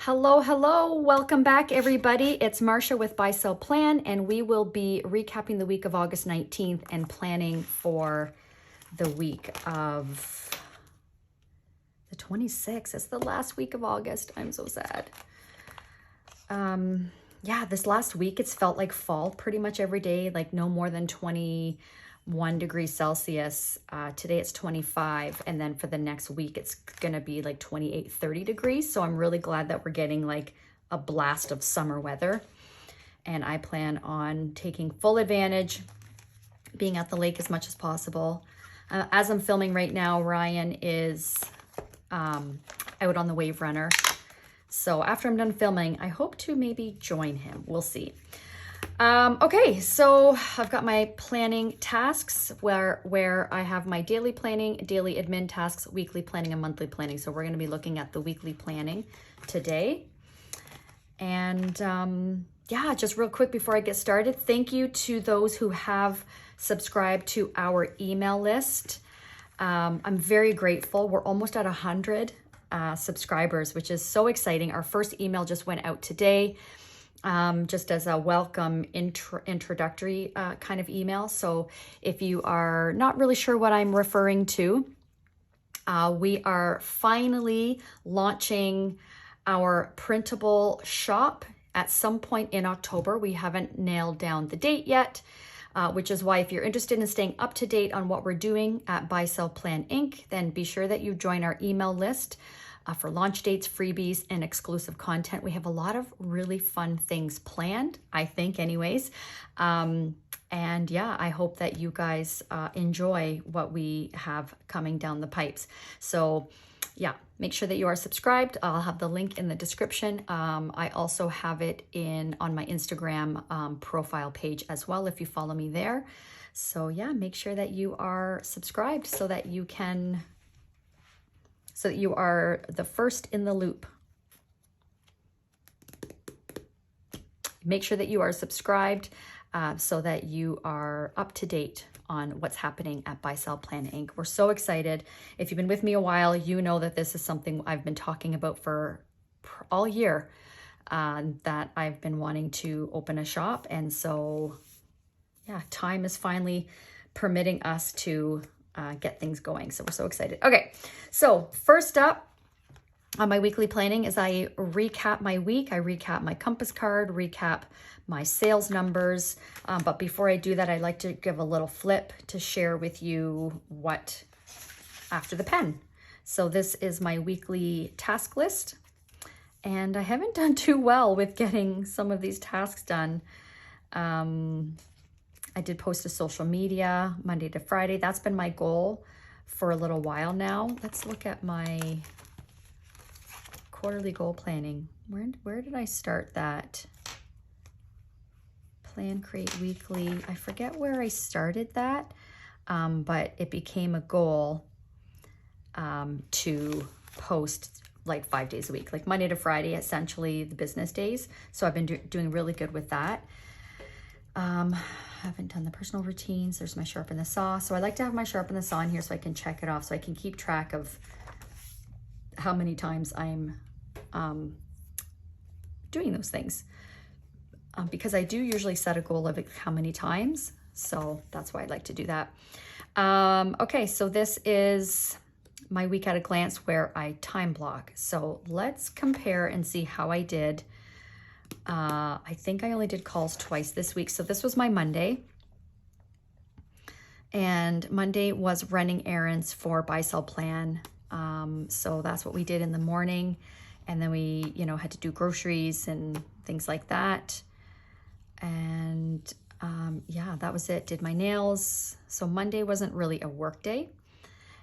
Hello, hello. Welcome back, everybody. It's Marcia with BuySellPlan, and we will be recapping the week of August 19th and planning for the week of the 26th. It's the last week of August. I'm so sad. Yeah, this last week, it's felt like fall pretty much every day, like no more than 21 degrees Celsius. Today it's 25, and then for the next week it's gonna be like 28, 30 degrees. So I'm really glad that we're getting like a blast of summer weather, and I plan on taking full advantage, being at the lake as much as possible. As I'm filming right now, Ryan is out on the wave runner. So after I'm done filming, I hope to maybe join him. We'll see. Okay, so I've got my planning tasks where I have my daily planning, daily admin tasks, weekly planning, and monthly planning. So we're going to be looking at the weekly planning today. And yeah, just real quick before I get started, thank you to those who have subscribed to our email list. I'm very grateful. We're almost at 100 subscribers, which is so exciting. Our first email just went out today. Just as a welcome introductory kind of email. So if you are not really sure what I'm referring to, we are finally launching our printable shop at some point in October. We haven't nailed down the date yet, which is why if you're interested in staying up to date on what we're doing at BuySellPlan Inc., then be sure that you join our email list for launch dates, freebies, and exclusive content. We have a lot of really fun things planned, I think anyways. And yeah, I hope that you guys enjoy what we have coming down the pipes. So yeah, make sure that you are subscribed. I'll have the link in the description. I also have it on my Instagram profile page as well if you follow me there. So yeah, make sure that you are subscribed so that you are the first in the loop. Make sure that you are subscribed so that you are up to date on what's happening at BuySellPlan Inc. We're so excited. If you've been with me a while, you know that this is something I've been talking about for all year, that I've been wanting to open a shop. And so, yeah, time is finally permitting us to get things going. So we're so excited. Okay, so first up on my weekly planning is I recap my week. I recap my compass card, recap my sales numbers. But before I do that, I'd like to give a little flip to share with you what after the pen. So this is my weekly task list, and I haven't done too well with getting some of these tasks done. I did post to social media Monday to Friday. That's been my goal for a little while now. Let's look at my quarterly goal planning. Where did I start that? Plan, create weekly. I forget where I started that, but it became a goal to post like 5 days a week, like Monday to Friday, essentially the business days. So I've been doing really good with that. Haven't done the personal routines. There's my sharpen the saw. So I like to have my sharpen the saw in here so I can check it off, so I can keep track of how many times I'm doing those things. Because I do usually set a goal of how many times. So that's why I like to do that. Okay, so this is my week at a glance where I time block. So let's compare and see how I did. I think I only did calls twice this week. So this was my Monday. And Monday was running errands for BuySellPlan. So that's what we did in the morning. And then we, had to do groceries and things like that. And yeah, that was it. Did my nails. So Monday wasn't really a work day.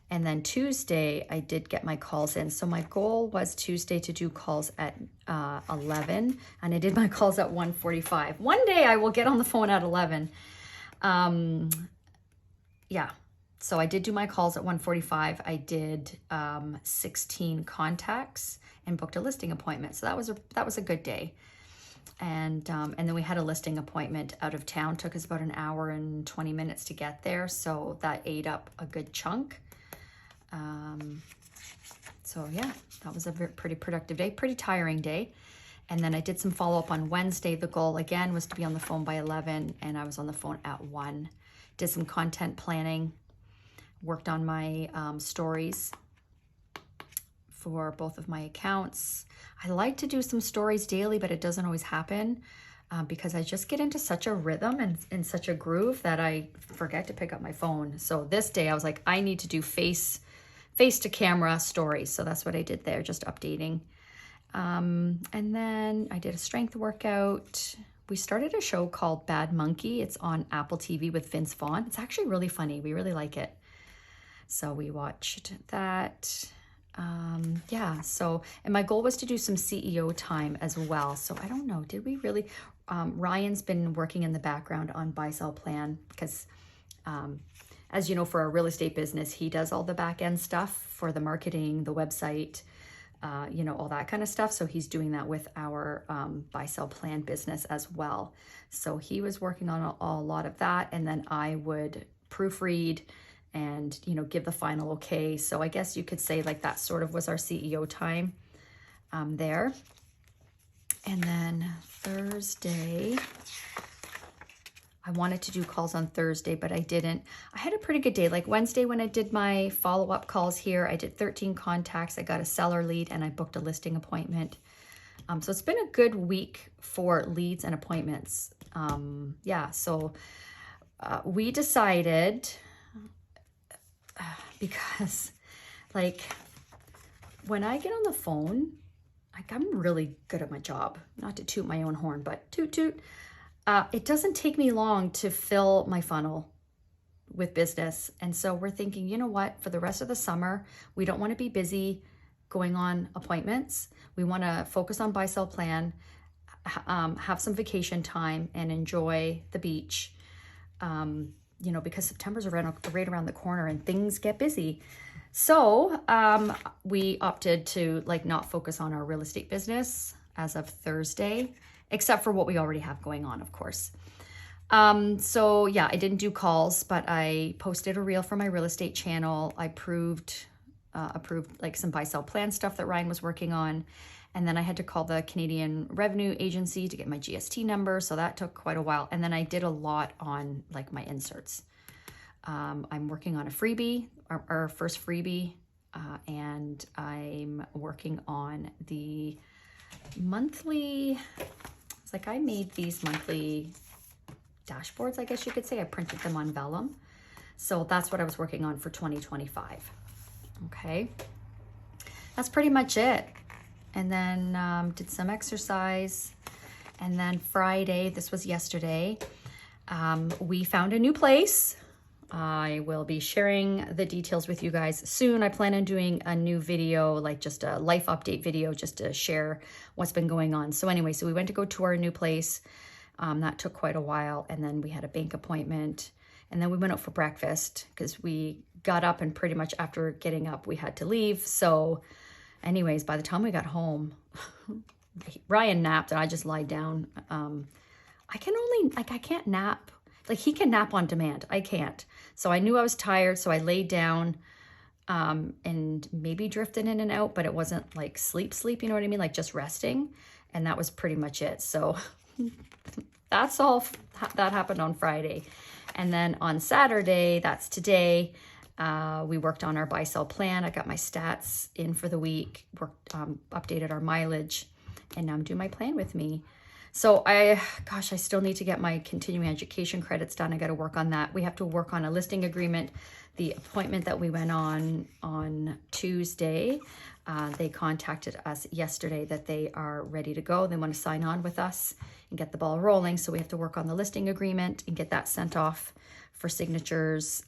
And then Tuesday, I did get my calls in. So my goal was Tuesday to do calls at 11, and I did my calls at 1:45. One day I will get on the phone at 11. Yeah, so I did do my calls at 1:45. I did 16 contacts and booked a listing appointment. So that was a good day. And then we had a listing appointment out of town. Took us about an hour and 20 minutes to get there. So that ate up a good chunk. So yeah, that was a pretty productive day, pretty tiring day. And then I did some follow-up on Wednesday. The goal, again, was to be on the phone by 11, and I was on the phone at 1. Did some content planning, worked on my stories for both of my accounts. I like to do some stories daily, but it doesn't always happen because I just get into such a rhythm and in such a groove that I forget to pick up my phone. So this day I was like, I need to do face to camera stories. So that's what I did there, just updating. And then I did a strength workout. We started a show called Bad Monkey. It's on Apple TV with Vince Vaughn. It's actually really funny. We really like it. So we watched that. Yeah, so, and my goal was to do some CEO time as well. So I don't know, did we really, Ryan's been working in the background on BuySellPlan because, as you know, for our real estate business, he does all the back end stuff for the marketing, the website, you know, all that kind of stuff. So he's doing that with our BuySellPlan business as well. So he was working on a lot of that, and then I would proofread and, you know, give the final okay. So I guess you could say like that sort of was our CEO time there. And then Thursday, I wanted to do calls on Thursday, but I didn't. I had a pretty good day. Like Wednesday when I did my follow-up calls here, I did 13 contacts. I got a seller lead and I booked a listing appointment. So it's been a good week for leads and appointments. Yeah, so we decided, because like when I get on the phone, like I'm really good at my job, not to toot my own horn, but toot toot. It doesn't take me long to fill my funnel with business. And so we're thinking, you know what, for the rest of the summer, we don't want to be busy going on appointments. We want to focus on BuySellPlan, have some vacation time and enjoy the beach. You know, because September's right around the corner and things get busy. So we opted to like not focus on our real estate business as of Thursday, except for what we already have going on, of course. So yeah, I didn't do calls, but I posted a reel for my real estate channel. I approved like some BuySellPlan stuff that Ryan was working on. And then I had to call the Canadian Revenue Agency to get my GST number. So that took quite a while. And then I did a lot on like my inserts. I'm working on a freebie, our first freebie. And I'm working on the monthly, it's like I made these monthly dashboards, I guess you could say. I printed them on vellum. So that's what I was working on for 2025. Okay. That's pretty much it. And then did some exercise. And then Friday, this was yesterday, we found a new place. I will be sharing the details with you guys soon. I plan on doing a new video, like just a life update video, just to share what's been going on. So anyway, so we went to go tour a new place. That took quite a while. And then we had a bank appointment. And then we went out for breakfast because we got up and pretty much after getting up, we had to leave. So anyways, by the time we got home, Ryan napped and I just lied down. I can't nap. Like he can nap on demand. I can't. So I knew I was tired. So I laid down and maybe drifted in and out, but it wasn't like sleep, you know what I mean? Like just resting. And that was pretty much it. So that's all that happened on Friday. And then on Saturday, that's today, we worked on our BuySellPlan. I got my stats in for the week, updated our mileage, and now I'm doing my plan with me. So I still need to get my continuing education credits done. I got to work on that. We have to work on a listing agreement. The appointment that we went on Tuesday, they contacted us yesterday that they are ready to go. They want to sign on with us and get the ball rolling. So we have to work on the listing agreement and get that sent off for signatures.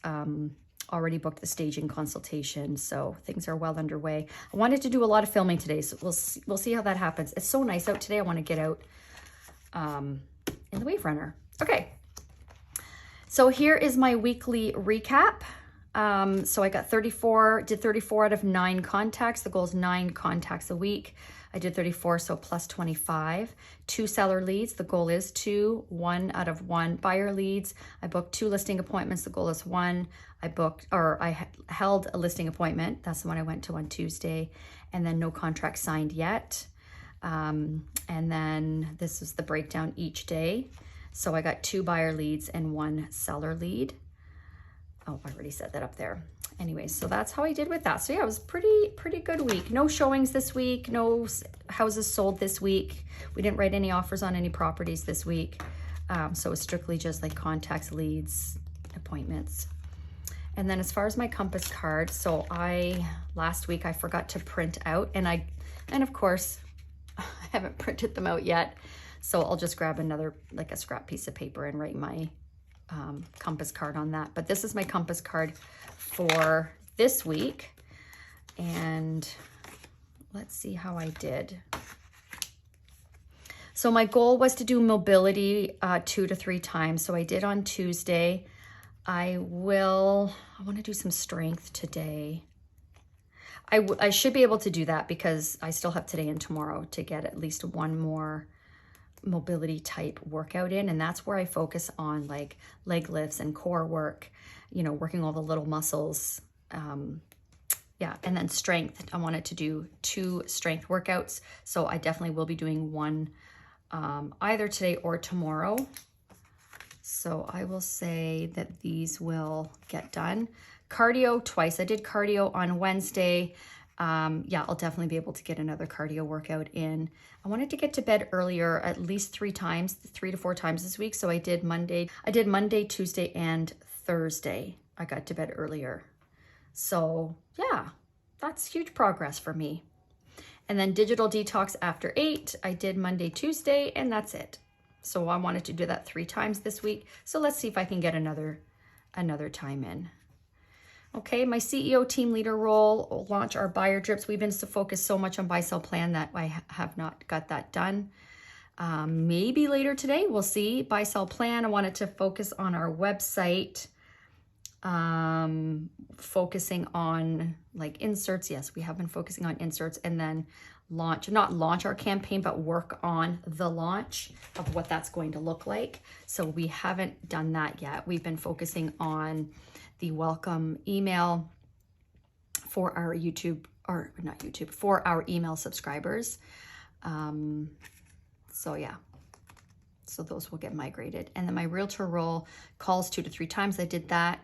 Already booked the staging consultation, so things are well underway. I wanted to do a lot of filming today, so we'll see how that happens. It's so nice out today. I want to get out in the Wave Runner. Okay, so here is my weekly recap. So I got 34, did 34 out of 9 contacts. The goal is 9 contacts a week. I did 34, so plus 25. 2 seller leads. The goal is 2, 1 out of 1 buyer leads. I booked 2 listing appointments. The goal is 1. I held a listing appointment. That's the one I went to on Tuesday. And then no contract signed yet. And then this is the breakdown each day. So I got 2 buyer leads and 1 seller lead. Oh, I already set that up there. Anyways, so that's how I did with that. So yeah, it was pretty good week. No showings this week, no houses sold this week. We didn't write any offers on any properties this week. So it was strictly just like contacts, leads, appointments. And then as far as my compass card, so last week I forgot to print out, and of course I haven't printed them out yet. So I'll just grab another, like a scrap piece of paper and write my compass card on that. But this is my compass card for this week. And let's see how I did. So my goal was to do mobility 2 to 3 times. So I did on Tuesday. I want to do some strength today. I should be able to do that because I still have today and tomorrow to get at least one more mobility type workout in, and that's where I focus on like leg lifts and core work, you know, working all the little muscles. Yeah, and then strength. I wanted to do 2 strength workouts, so I definitely will be doing one either today or tomorrow. So I will say that these will get done. Cardio twice. I did cardio on Wednesday. Yeah, I'll definitely be able to get another cardio workout in. I wanted to get to bed earlier, at least 3 to 4 times this week. So I did Monday, Tuesday, and Thursday. I got to bed earlier. So yeah, that's huge progress for me. And then digital detox after 8. I did Monday, Tuesday, and that's it. So I wanted to do that 3 times this week. So let's see if I can get another time in. Okay, my CEO team leader role, will launch our buyer drips. We've been focused so much on BuySellPlan that I have not got that done. Maybe later today, we'll see. BuySellPlan, I wanted to focus on our website, focusing on like inserts. Yes, we have been focusing on inserts, and then not launch our campaign, but work on the launch of what that's going to look like. So we haven't done that yet. We've been focusing on the welcome email for our for our email subscribers. So yeah, so those will get migrated. And then my realtor role, calls 2 to 3 times. I did that.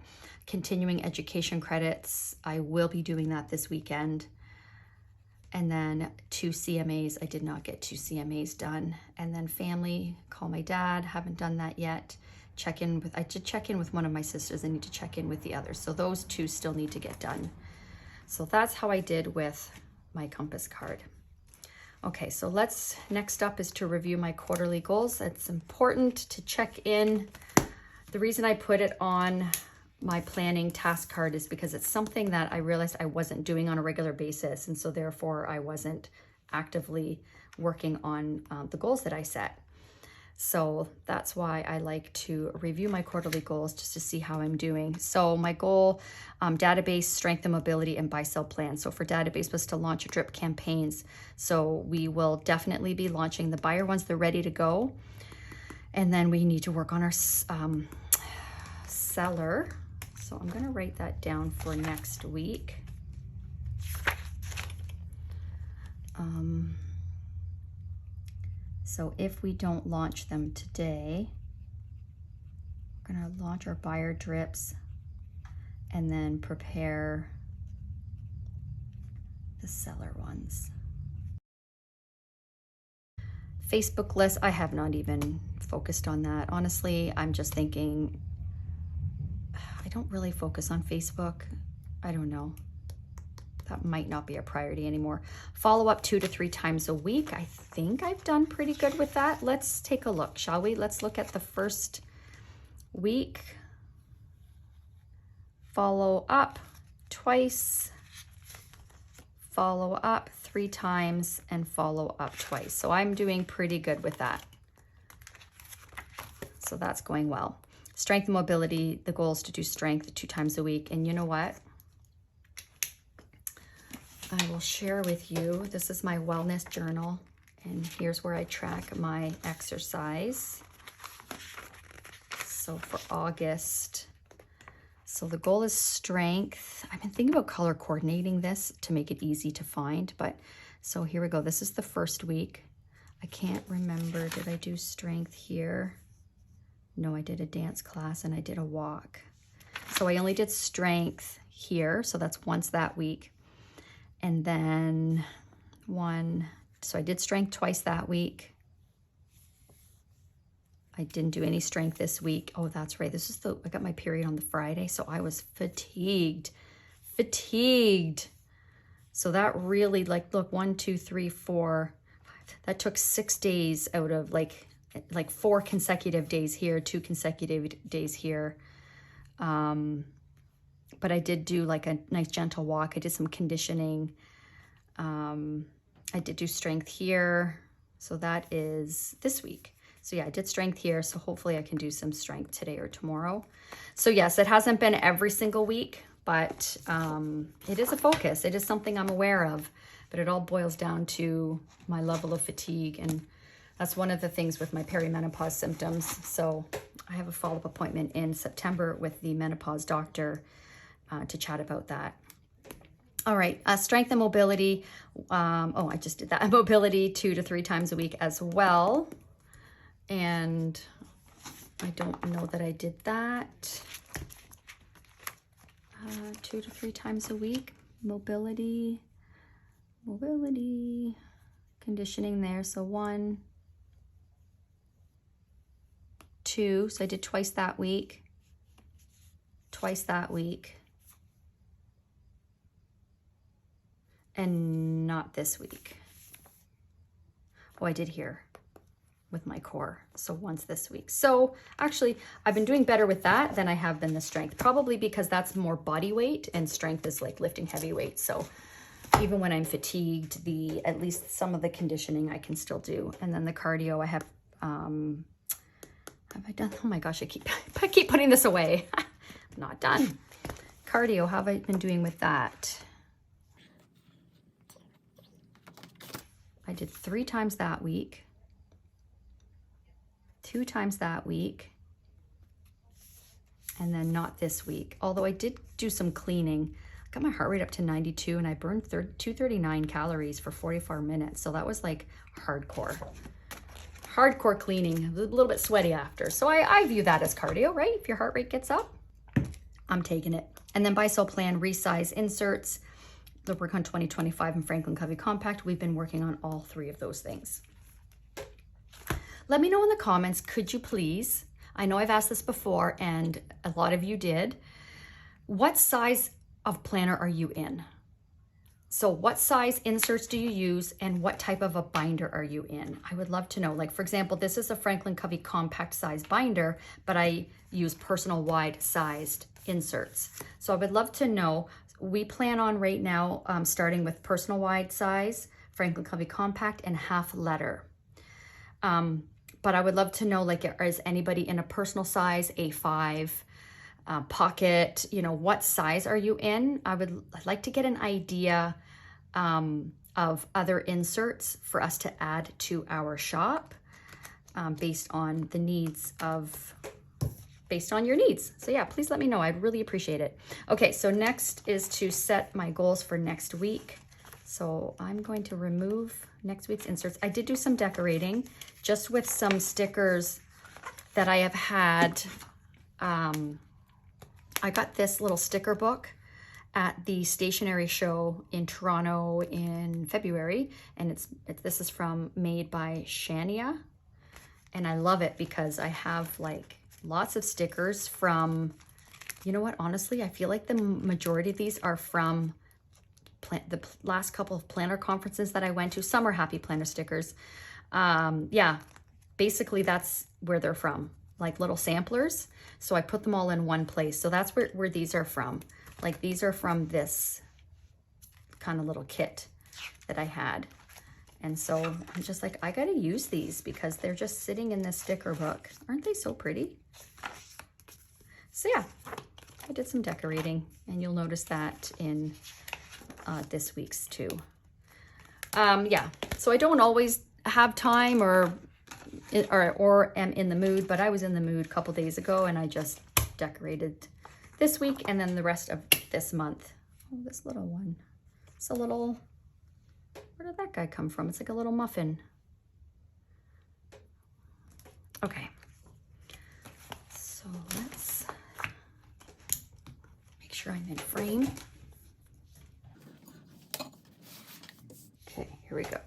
Continuing education credits, I will be doing that this weekend. And then 2 CMAs, I did not get 2 CMAs done. And then family, call my dad, haven't done that yet. I should check in with one of my sisters. I need to check in with the others. So those 2 still need to get done. So that's how I did with my compass card. Okay, so next up is to review my quarterly goals. It's important to check in. The reason I put it on my planning task card is because it's something that I realized I wasn't doing on a regular basis. And so therefore I wasn't actively working on the goals that I set. So that's why I like to review my quarterly goals just to see how I'm doing. So my goal, database, strength and mobility, and BuySellPlan. So for database was to launch drip campaigns. So we will definitely be launching the buyer once they're ready to go. And then we need to work on our seller. So I'm gonna write that down for next week. So if we don't launch them today, we're gonna launch our buyer drips and then prepare the seller ones. Facebook list, I have not even focused on that. Honestly, I'm just thinking, I don't really focus on Facebook. I don't know. That might not be a priority anymore. Follow up 2 to 3 times a week. I think I've done pretty good with that. Let's take a look, shall we? Let's look at the first week. Follow up twice, follow up 3 times, and follow up twice. So I'm doing pretty good with that. So that's going well. Strength and mobility, the goal is to do strength 2 times a week. And you know what? I will share with you, this is my wellness journal, and here's where I track my exercise. So for August, so the goal is strength. I've been thinking about color coordinating this to make it easy to find, but so here we go. This is the first week. I can't remember, did I do strength here? No, I did a dance class and I did a walk. So I only did strength here, so that's once that week. And then so I did strength twice that week. I didn't do any strength this week. Oh, that's right. I got my period on the Friday, so I was fatigued. So that really, like, look, 1, 2, 3, 4, that took 6 days out of like 4 consecutive days here, 2 consecutive days here. But I did do like a nice gentle walk. I did some conditioning. I did do strength here. So that is this week. So yeah, I did strength here. So hopefully I can do some strength today or tomorrow. So yes, it hasn't been every single week, but it is a focus. It is something I'm aware of, but it all boils down to my level of fatigue. And that's one of the things with my perimenopause symptoms. So I have a follow-up appointment in September with the menopause doctor to chat about that. All right, strength and mobility. I just did that. Mobility 2 to 3 times a week as well. And I don't know that I did that. 2 to 3 times a week. Mobility, conditioning there. So 1, 2. So I did twice that week. And not this week. Oh, I did here with my core. So once this week. So actually, I've been doing better with that than I have been the strength, probably because that's more body weight and strength is like lifting heavy weights. So even when I'm fatigued, at least some of the conditioning I can still do. And then the cardio I have I done? Oh my gosh, I keep putting this away. I'm not done. Cardio, how have I been doing with that? I did 3 times that week, 2 times that week, and then not this week. Although I did do some cleaning. I got my heart rate up to 92 and I burned 239 calories for 44 minutes. So that was like hardcore cleaning, a little bit sweaty after. So I view that as cardio, right? If your heart rate gets up, I'm taking it. And then BuySellPlan resize inserts. The work on 2025 and Franklin Covey Compact. We've been working on all 3 of those things. Let me know in the comments, could you please, I know I've asked this before and a lot of you did, what size of planner are you in? So what size inserts do you use and what type of a binder are you in? I would love to know. Like for example, this is a Franklin Covey compact size binder, but I use personal wide sized inserts. So I would love to know. We plan on right now starting with personal wide size, Franklin Covey compact, and half letter. But I would love to know, like, is anybody in a personal size, A5, pocket, what size are you in? I'd like to get an idea of other inserts for us to add to our shop based on the needs based on your needs. So yeah, please let me know. I'd really appreciate it. Okay, so next is to set my goals for next week. So I'm going to remove next week's inserts. I did do some decorating just with some stickers that I have had. I got this little sticker book at the stationery show in Toronto in February. And this is made by Shania. And I love it because I have like lots of stickers from, you know what, honestly, I feel like the majority of these are from the last couple of planner conferences that I went to. Some are happy planner stickers. Yeah, basically that's where they're from, like little samplers. So I put them all in one place. So that's where these are from. Like these are from this kind of little kit that I had. And so I'm just like, I gotta use these because they're just sitting in this sticker book. Aren't they so pretty? So yeah, I did some decorating, and you'll notice that in this week's too. Yeah, so I don't always have time or am in the mood, but I was in the mood a couple days ago, and I just decorated this week and then the rest of this month. Oh, this little one. It's a little, where did that guy come from? It's like a little muffin. Okay. So let's make sure I'm in frame. Okay, here we go.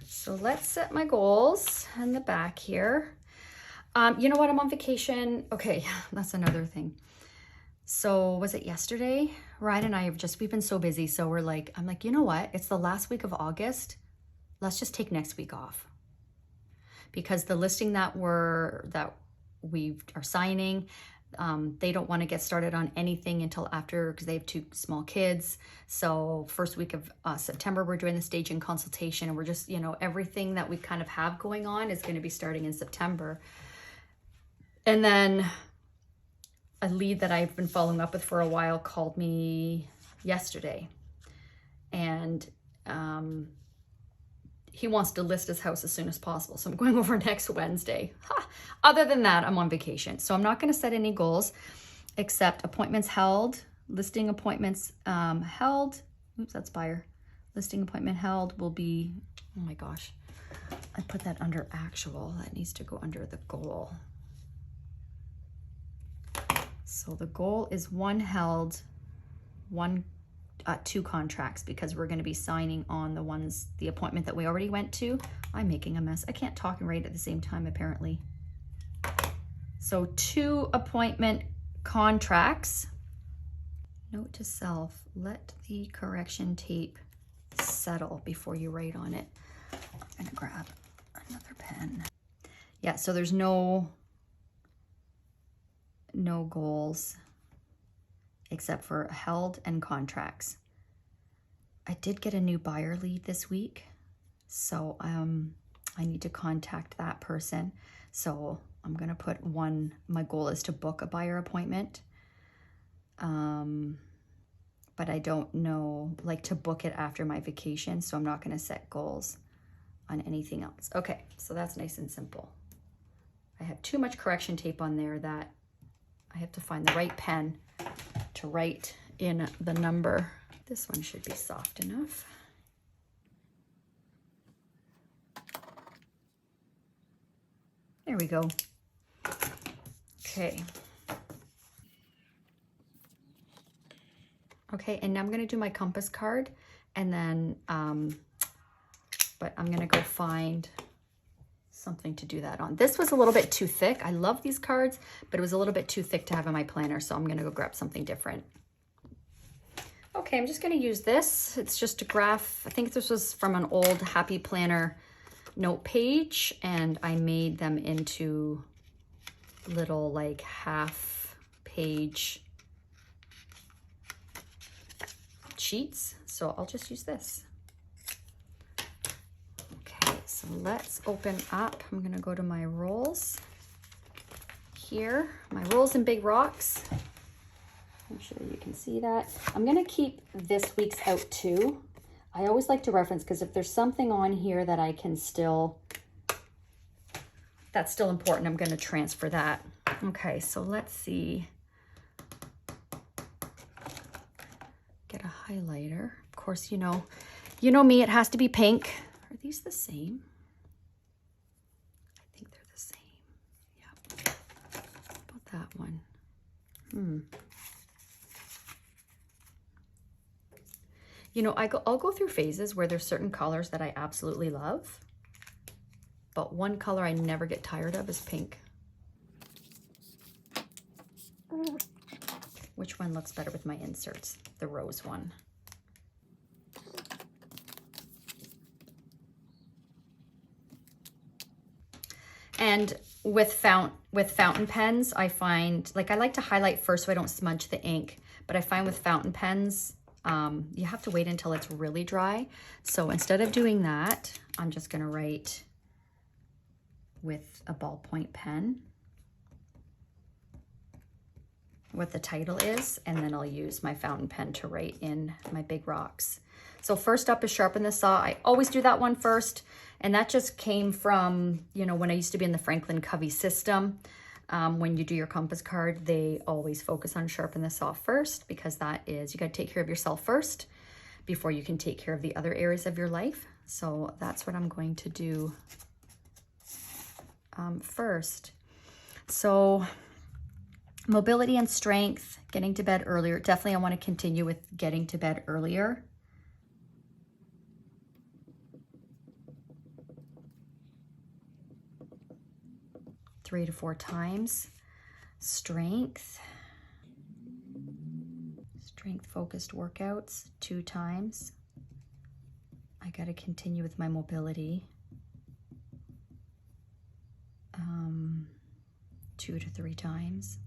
So let's set my goals in the back here. You know what? I'm on vacation. Okay, that's another thing. So was it yesterday? Ryan and I we've been so busy. So I'm like, you know what? It's the last week of August. Let's just take next week off. Because the listing that we are signing, they don't want to get started on anything until after, because they have 2 small kids. So first week of September, we're doing the staging consultation, and we're just, everything that we kind of have going on is going to be starting in September. And then a lead that I've been following up with for a while called me yesterday, and he wants to list his house as soon as possible. So I'm going over next Wednesday. Other than that, I'm on vacation. So I'm not going to set any goals except appointments held, listing appointments held. Oops, that's buyer. Listing appointment held will be, oh my gosh, I put that under actual. That needs to go under the goal. So the goal is 1 held, 2 contracts, because we're going to be signing on the appointment that we already went to. I'm making a mess. I can't talk and write at the same time, apparently. So 2 appointment contracts. Note to self, let the correction tape settle before you write on it. I'm going to grab another pen. Yeah, so there's no goals except for held and contracts. I did get a new buyer lead this week, so I need to contact that person. So I'm gonna put 1, my goal is to book a buyer appointment, but I don't know, to book it after my vacation, so I'm not gonna set goals on anything else. Okay, so that's nice and simple. I have too much correction tape on there that I have to find the right pen to write in the number. This one should be soft enough. There we go. Okay. Okay, and now I'm gonna do my compass card, and then, but I'm gonna go find something to do that on. This was a little bit too thick. I love these cards, but it was a little bit too thick to have in my planner, so I'm gonna go grab something different. Okay, I'm just gonna use this. It's just a graph. I think this was from an old Happy Planner note page, and I made them into little half page sheets. So I'll just use this. So let's open up. I'm gonna go to my rolls here, my rolls and big rocks. I'm sure you can see that. I'm gonna keep this week's out too. I always like to reference, because if there's something on here that I can that's still important, I'm gonna transfer that. Okay, so let's see. Get a highlighter. Of course, you know me, it has to be pink. Are these the same? I think they're the same. Yeah. About that one. I'll go through phases where there's certain colors that I absolutely love, but one color I never get tired of is pink. Which one looks better with my inserts? The rose one. And with fountain pens, I find, I like to highlight first so I don't smudge the ink, but I find with fountain pens, you have to wait until it's really dry. So instead of doing that, I'm just gonna write with a ballpoint pen. what the title is, and then I'll use my fountain pen to write in my big rocks. So first up is sharpen the saw. I always do that one first, and that just came from, you know, when I used to be in the Franklin Covey system. When you do your compass card, they always focus on sharpen the saw first, because that is, you got to take care of yourself first before you can take care of the other areas of your life. So that's what I'm going to do first. So mobility and strength, getting to bed earlier. Definitely I want to continue with getting to bed earlier. Three to 4 times. Strength focused workouts 2 times. I got to continue with my mobility. 2 to 3 times.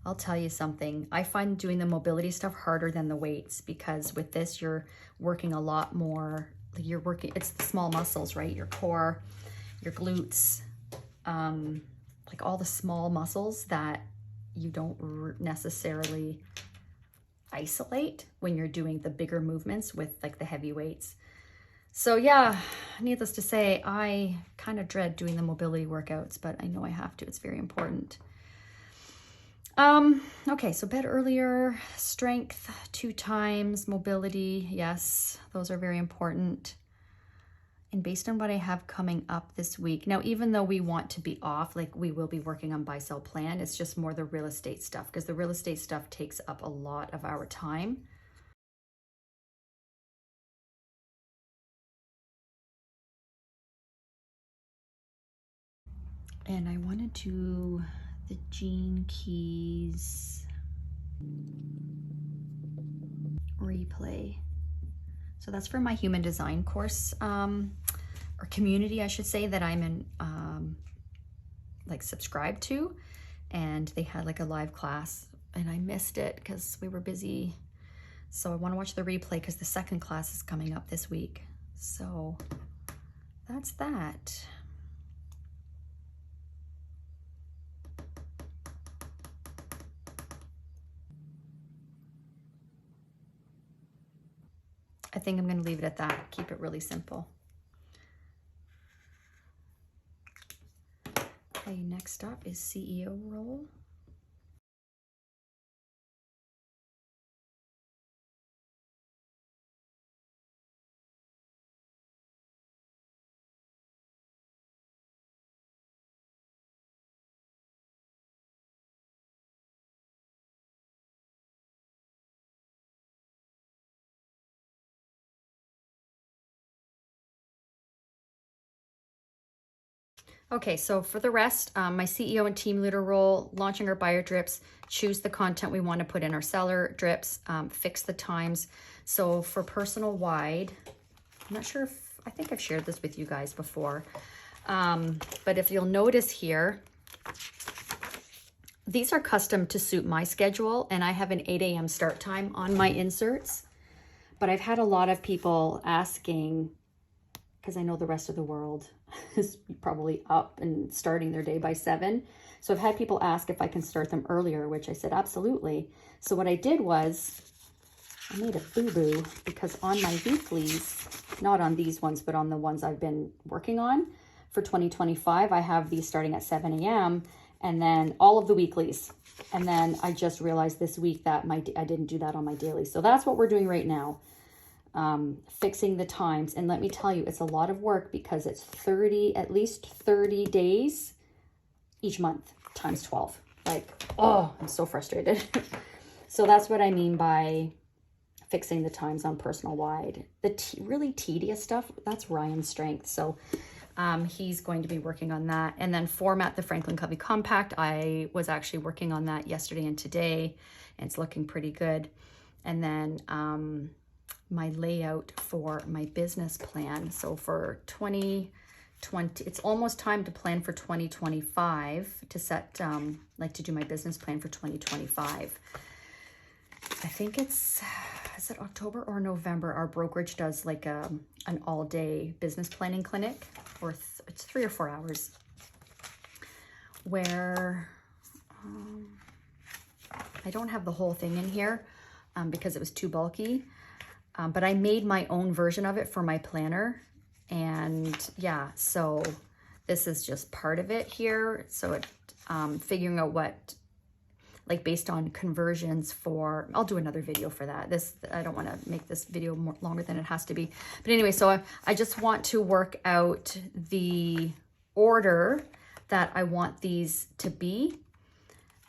I'll tell you something. I find doing the mobility stuff harder than the weights, because with this you're working a lot more. You're working, it's the small muscles, right? Your core, your glutes, like all the small muscles that you don't necessarily isolate when you're doing the bigger movements with like the heavy weights. So yeah, needless to say, I kind of dread doing the mobility workouts, but I know I have to. It's very important. Okay, so bed earlier, strength 2 times, mobility, yes, those are very important. And based on what I have coming up this week, now even though we want to be off, like we will be working on BuySellPlan, it's just more the real estate stuff, because the real estate stuff takes up a lot of our time. And I want to do the Gene Keys replay. So that's for my human design course, or community, I should say, that I'm in, like subscribed to. And they had like a live class and I missed it because we were busy. So I want to watch the replay because the second class is coming up this week. So that's that. I think I'm going to leave it at that. Keep it really simple. Okay, next up is CEO role. Okay, so for the rest, my CEO and team leader role, launching our buyer drips, choose the content we want to put in our seller drips, fix the times. So for personal wide, I'm not sure if, I think I've shared this with you guys before, but if you'll notice here, these are custom to suit my schedule, and I have an 8 a.m. start time on my inserts, but I've had a lot of people asking, because I know the rest of the world is probably up and starting their day by 7. So I've had people ask if I can start them earlier, which I said, absolutely. So what I did was I made a boo-boo, because on my weeklies, not on these ones, but on the ones I've been working on for 2025, I have these starting at 7 a.m. and then all of the weeklies. And then I just realized this week that I didn't do that on my daily. So that's what we're doing right now. Fixing the times. And let me tell you, it's a lot of work, because it's at least 30 days each month times 12. Like, oh, I'm so frustrated. So that's what I mean by fixing the times on personal wide. The really tedious stuff, that's Ryan's strength. So he's going to be working on that. And then format the Franklin Covey Compact. I was actually working on that yesterday and today, and it's looking pretty good. And then my layout for my business plan. So for 2020, it's almost time to plan for 2025, to set, like to do my business plan for 2025. I think is it October or November? Our brokerage does like an all-day business planning clinic, or it's 3 or 4 hours, where I don't have the whole thing in here because it was too bulky, but I made my own version of it for my planner. And yeah, so this is just part of it here. So it, figuring out what, like based on conversions for, I'll do another video for that. I don't want to make this video more longer than it has to be. But anyway, so I just want to work out the order that I want these to be.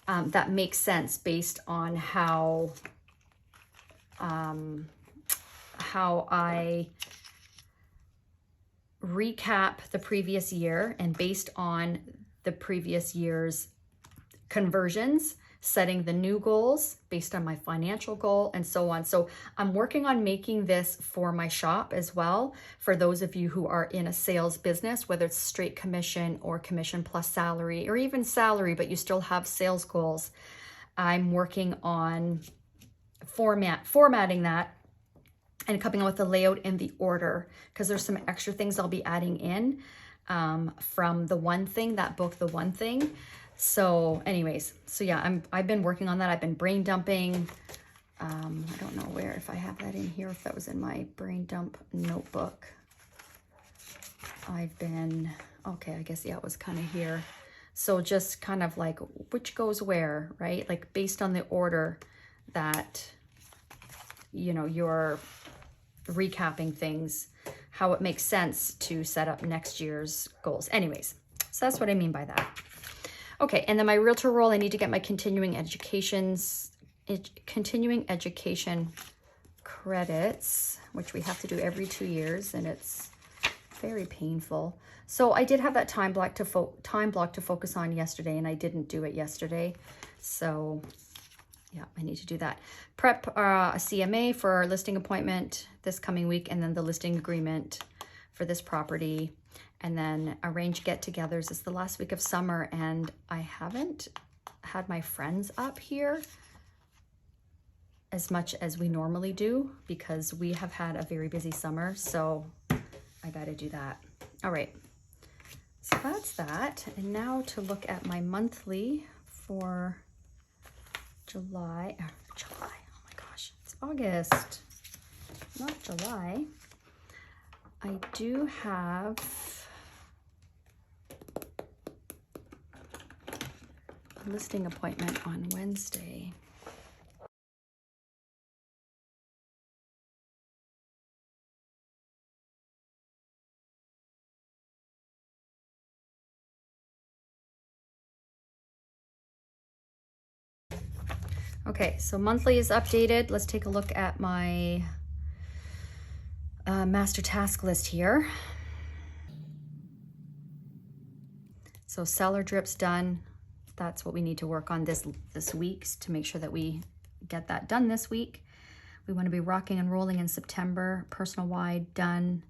That makes sense based on how I recap the previous year, and based on the previous year's conversions, setting the new goals based on my financial goal, and so on. So I'm working on making this for my shop as well. For those of you who are in a sales business, whether it's straight commission or commission plus salary, or even salary, but you still have sales goals, I'm working on formatting that and coming up with the layout and the order, because there's some extra things I'll be adding in from the One Thing, that book, The One Thing. So anyways, so yeah, I've been working on that. I've been brain dumping. I don't know where, if I have that in here, if that was in my brain dump notebook. I've been, okay, I guess, yeah, it was kind of here. So just kind of like which goes where, right? Like based on the order that, you know, you're recapping things, how it makes sense to set up next year's goals. Anyways, so that's what I mean by that. Okay, and then my realtor role, I need to get my continuing education credits, which we have to do every 2 years, and it's very painful. So I did have that time block to focus on yesterday, and I didn't do it yesterday. So yeah, I need to do that. Prep a CMA for our listing appointment this coming week, and then the listing agreement for this property. And then arrange get-togethers. It's the last week of summer, and I haven't had my friends up here as much as we normally do because we have had a very busy summer, so I got to do that. All right, so that's that. And now to look at my monthly for July. Oh my gosh, it's August, not July. I do have listing appointment on Wednesday. Okay, so monthly is updated. Let's take a look at my master task list here. So seller drip's done. That's what we need to work on this week to make sure that we get that done this week. We want to be rocking and rolling in September. Personal wide done.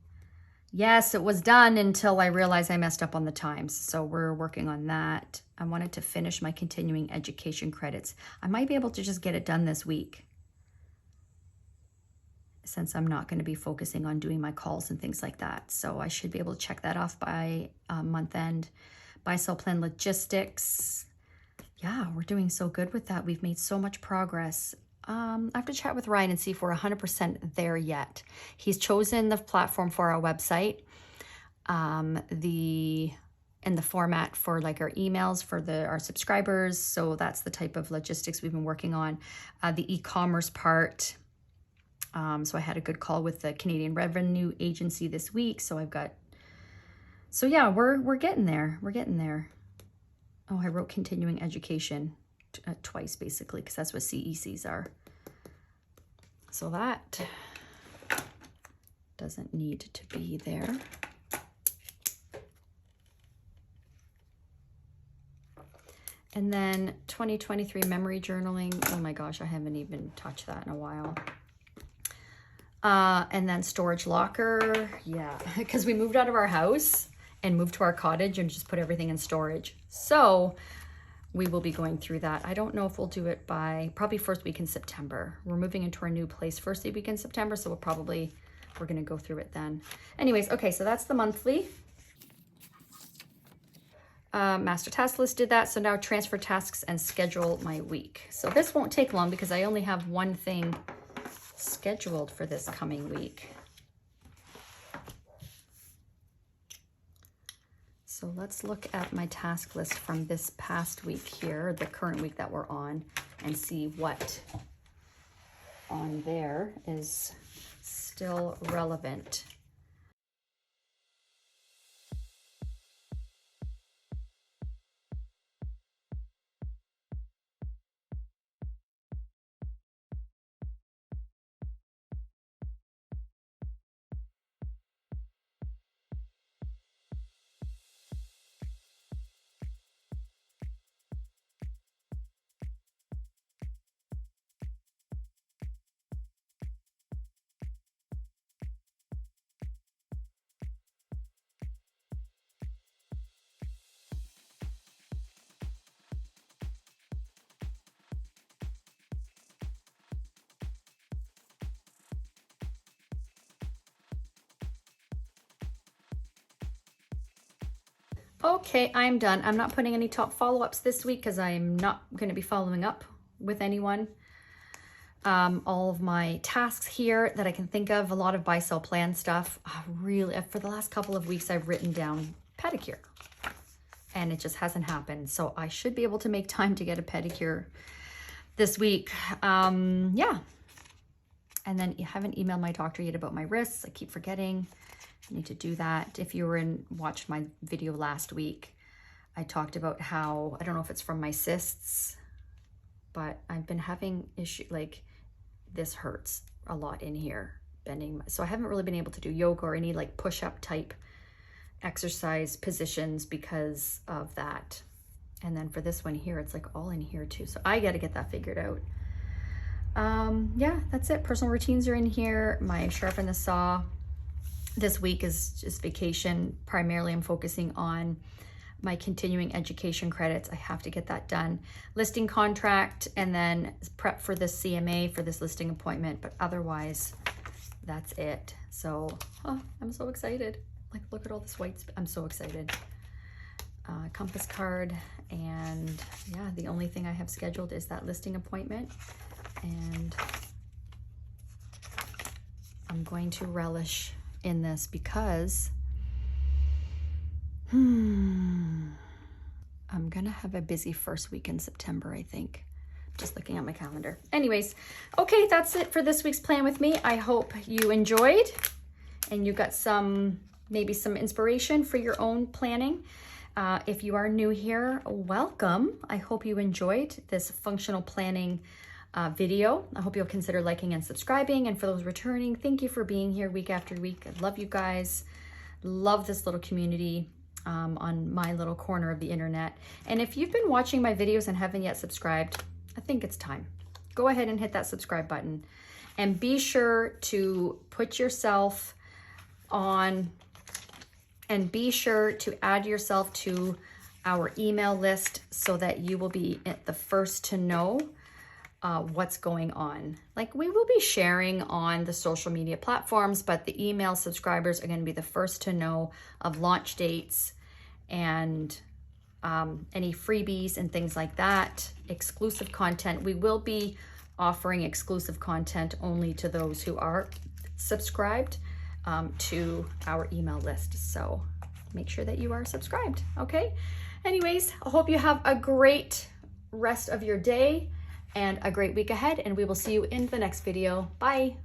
Yes, it was done until I realized I messed up on the times. So we're working on that. I wanted to finish my continuing education credits. I might be able to just get it done this week, since I'm not going to be focusing on doing my calls and things like that. So I should be able to check that off by month end. BuySellPlan logistics. Yeah, we're doing so good with that. We've made so much progress. I have to chat with Ryan and see if we're 100% there yet. He's chosen the platform for our website, and the format for like our emails for our subscribers. So that's the type of logistics we've been working on. The e-commerce part. So I had a good call with the Canadian Revenue Agency this week. So yeah, we're getting there. We're getting there. Oh, I wrote continuing education twice basically, because that's what CECs are. So that doesn't need to be there. And then 2023 memory journaling. Oh my gosh, I haven't even touched that in a while. And then storage locker. Yeah, because we moved out of our house and moved to our cottage and just put everything in storage. So we will be going through that. I don't know if we'll do it by probably first week in September. We're moving into our new place first week in September, so we're gonna go through it then. Anyways, okay, so that's the monthly. master task list did that. So now transfer tasks and schedule my week. So this won't take long because I only have one thing scheduled for this coming week. So let's look at my task list from this past week here, the current week that we're on, and see what on there is still relevant. Okay, I'm done. I'm not putting any top follow-ups this week because I'm not going to be following up with anyone. All of my tasks here that I can think of, a lot of BuySellPlan stuff. Really, for the last couple of weeks, I've written down pedicure and it just hasn't happened. So I should be able to make time to get a pedicure this week. Yeah. And then you haven't emailed my doctor yet about my wrists. I keep forgetting. I need to do that. If you were watched my video last week, I talked about how, I don't know if it's from my cysts, but I've been having issue, like this hurts a lot in here, bending. So I haven't really been able to do yoga or any like push-up type exercise positions because of that. And then for this one here, it's like all in here too. So I got to get that figured out. Yeah, that's it. Personal routines are in here. My sharpen the saw. This week is just vacation. Primarily, I'm focusing on my continuing education credits. I have to get that done. Listing contract and then prep for this CMA for this listing appointment. But otherwise, that's it. So I'm so excited. Like, look at all this white space. I'm so excited. Compass card. And yeah, the only thing I have scheduled is that listing appointment. And I'm going to relish in this because I'm gonna have a busy first week in September, I think. Just looking at my calendar. Anyways, okay, that's it for this week's Plan With Me. I hope you enjoyed and you got maybe some inspiration for your own planning. If you are new here, welcome. I hope you enjoyed this functional planning video. I hope you'll consider liking and subscribing. And for those returning, thank you for being here week after week. I love you guys. Love this little community on my little corner of the internet. And if you've been watching my videos and haven't yet subscribed, I think it's time. Go ahead and hit that subscribe button. And be sure to put yourself on and be sure to add yourself to our email list so that you will be the first to know what's going on. Like, we will be sharing on the social media platforms, but the email subscribers are going to be the first to know of launch dates and any freebies and things like that, exclusive content. We will be offering exclusive content only to those who are subscribed to our email list. So make sure that you are subscribed, okay? Anyways, I hope you have a great rest of your day and a great week ahead, and we will see you in the next video. Bye.